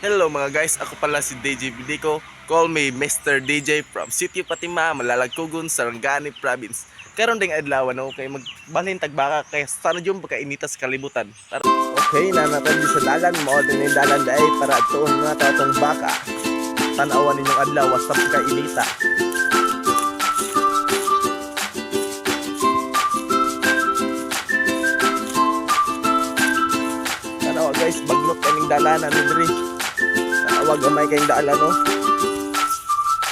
Hello mga guys, ako pala si DJ Vidico. Call me Mr. DJ from City Fatima, Malalagkugon, Sarangani Province. Karon ding adlaw no kay magbalhin tagbaka kay sana jud pagkainitas kalibutan. Okay, nanatan di sa dalan mo din yung dalan dai para tuon nga tatong baka. Tan-awan ninyong adlaw sa pagkainita. Ano guys, baglot kaning dalanan ni diri. Awag gamay kayong daalan no.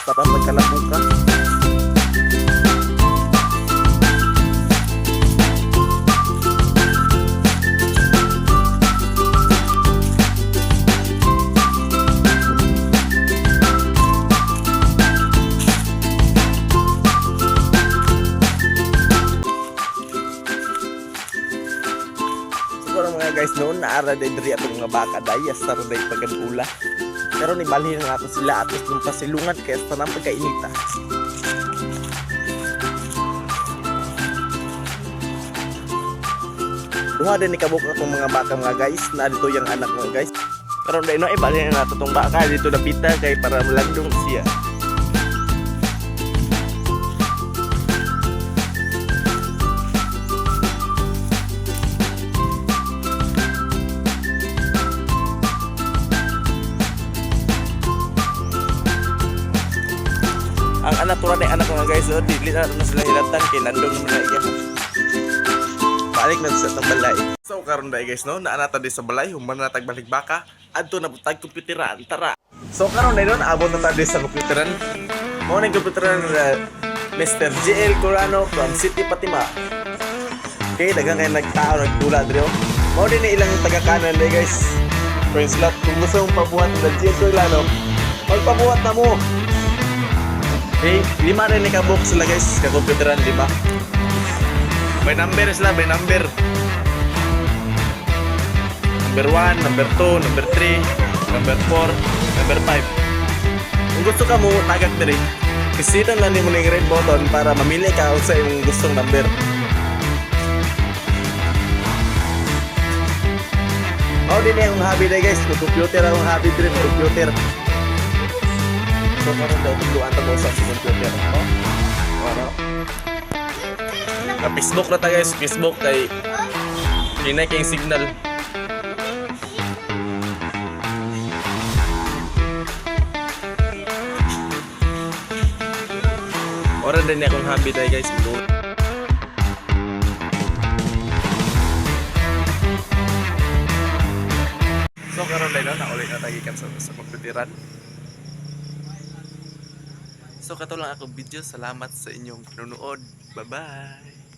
Tapos magkalabuka. Siguro mga guys noon naara diri atong mga baka dayas sa roday pagkadula. Pero nibalhin nga ato sila atos ng pasilungan kaya sa nang pagkainita. Duha din ikabuk akong mga baka mga guys, na dito yung anak mga guys. Pero dahil no, ibalhin nga ato itong baka dito napita kay para malandong siya. Ang anak tura na anak mga guys, dili na sila hilatan kay landong naman na iya. Balik na sa balay. So karon dai guys no, naanata di sa balay, human na tagbalik baka, adto na butag kompyuteran. Tara. So karon dai don abot na ta di sa kompyuteran. Mo ning kompyuteran Mr. JL Corano from City Fatima. Okay, daghang kay nagtao nagdula diri. Mo din ni ilang taga-kanan dai guys. Praise lot kung gusto mong pabuhat ng JL Corano, magpabuhat na mo. Okay, 5 rin ikabuk sila guys, kakomputeran 5. May number sila, may number. Number 1, number 2, number 3, number 4, number 5. Kung gusto ka mo, tagak diri. Kisitan lang mo ng red button para mamili ka kung sa iyong gustong number. Oh, din yung hobby dahil guys, computer akong hobby diri, computer. So karon daw tuluan ta mo sa computer no. Ano? Ka Facebook na ta guys, Facebook kay kinay kay signal. Ora din akong hobby dai guys. So karon dai no na ulit na tagikan sa computeran. So kato lang ako video. Salamat sa inyong panonood. Bye-bye.